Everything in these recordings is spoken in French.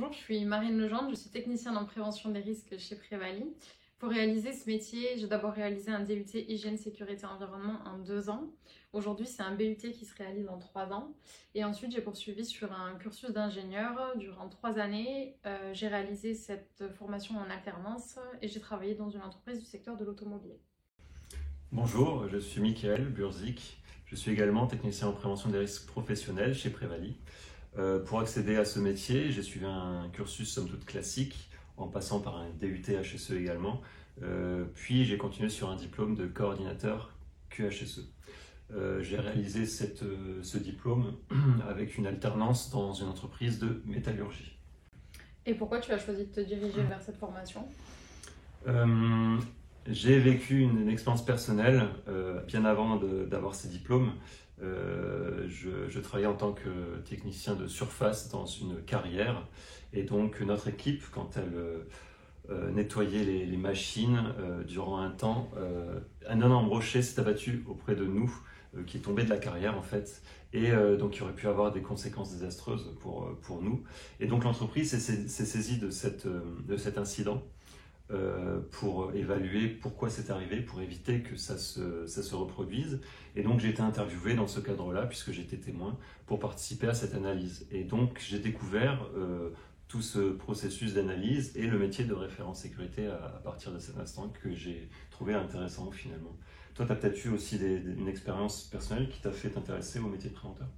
Bonjour, je suis Marine Legendre, je suis technicienne en prévention des risques chez Prévaly. Pour réaliser ce métier, j'ai d'abord réalisé un DUT Hygiène, Sécurité, Environnement en 2 ans. Aujourd'hui, c'est un BUT qui se réalise en 3 ans. Et ensuite, j'ai poursuivi sur un cursus d'ingénieur durant 3 années. J'ai réalisé cette formation en alternance et j'ai travaillé dans une entreprise du secteur de l'automobile. Bonjour, je suis Mickaël Burzik. Je suis également technicien en prévention des risques professionnels chez Prévaly. Pour accéder à ce métier, j'ai suivi un cursus somme toute classique, en passant par un DUT HSE également. Puis j'ai continué sur un diplôme de coordinateur QHSE. J'ai réalisé ce diplôme avec une alternance dans une entreprise de métallurgie. Et pourquoi tu as choisi de te diriger vers cette formation ? J'ai vécu une expérience personnelle bien avant d'avoir ces diplômes. Je travaillais en tant que technicien de surface dans une carrière et donc notre équipe, quand elle nettoyait les machines durant un temps, un énorme rocher s'est abattu auprès de nous qui est tombé de la carrière en fait et donc il aurait pu avoir des conséquences désastreuses pour nous. Et donc l'entreprise s'est saisie de cet incident pour évaluer pourquoi c'est arrivé, pour éviter que ça se reproduise. Et donc j'ai été interviewé dans ce cadre-là, puisque j'étais témoin, pour participer à cette analyse. Et donc j'ai découvert tout ce processus d'analyse et le métier de référent sécurité à partir de cet instant que j'ai trouvé intéressant finalement. Toi, tu as peut-être eu aussi une expérience personnelle qui t'a fait t'intéresser au métier de préventeur?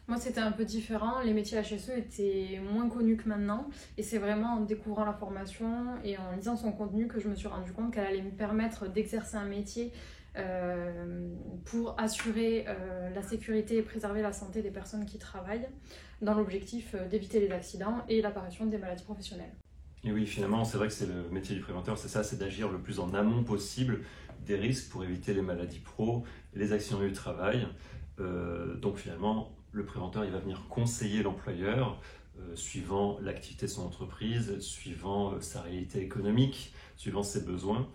Moi, c'était un peu différent. Les métiers HSE étaient moins connus que maintenant. Et c'est vraiment en découvrant la formation et en lisant son contenu que je me suis rendu compte qu'elle allait me permettre d'exercer un métier pour assurer la sécurité et préserver la santé des personnes qui travaillent, dans l'objectif d'éviter les accidents et l'apparition des maladies professionnelles. Et oui, finalement, c'est vrai que c'est le métier du préventeur, c'est ça, c'est d'agir le plus en amont possible des risques pour éviter les maladies pro, les accidents du travail. Donc finalement, le préventeur, il va venir conseiller l'employeur suivant l'activité de son entreprise, suivant sa réalité économique, suivant ses besoins,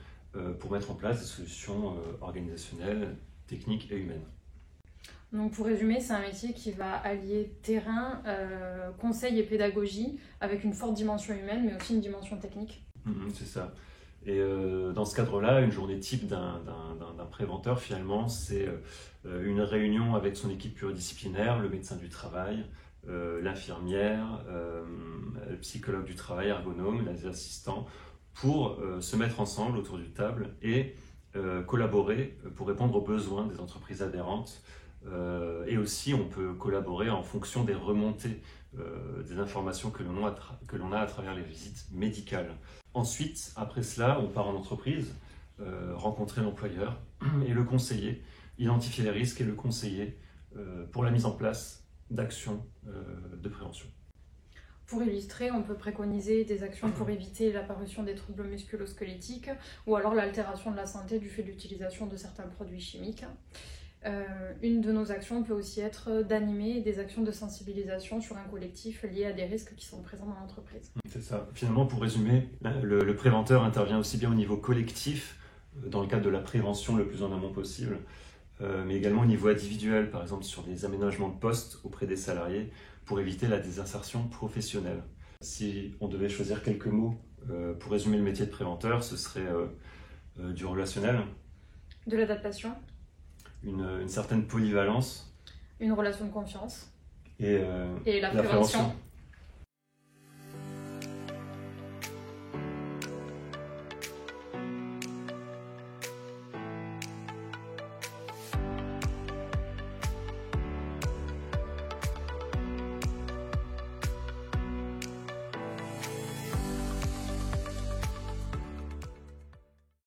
pour mettre en place des solutions organisationnelles, techniques et humaines. Donc pour résumer, c'est un métier qui va allier terrain, conseil et pédagogie avec une forte dimension humaine, mais aussi une dimension technique. C'est ça. Et dans ce cadre-là, une journée type d'un préventeur, finalement, c'est une réunion avec son équipe pluridisciplinaire, le médecin du travail, l'infirmière, le psychologue du travail, ergonome, les assistants, pour se mettre ensemble autour d'une table et collaborer pour répondre aux besoins des entreprises adhérentes. Et aussi, on peut collaborer en fonction des remontées des informations que l'on a à travers les visites médicales. Ensuite, après cela, on part en entreprise, rencontrer l'employeur et le conseiller, identifier les risques et le conseiller pour la mise en place d'actions de prévention. Pour illustrer, on peut préconiser des actions pour éviter l'apparition des troubles musculo-squelettiques ou alors l'altération de la santé du fait de l'utilisation de certains produits chimiques. Une de nos actions peut aussi être d'animer des actions de sensibilisation sur un collectif lié à des risques qui sont présents dans l'entreprise. C'est ça. Finalement, pour résumer, le préventeur intervient aussi bien au niveau collectif, dans le cadre de la prévention le plus en amont possible, mais également au niveau individuel, par exemple sur des aménagements de poste auprès des salariés, pour éviter la désinsertion professionnelle. Si on devait choisir quelques mots pour résumer le métier de préventeur, ce serait du relationnel, de l'adaptation, une certaine polyvalence une relation de confiance et et la prévention.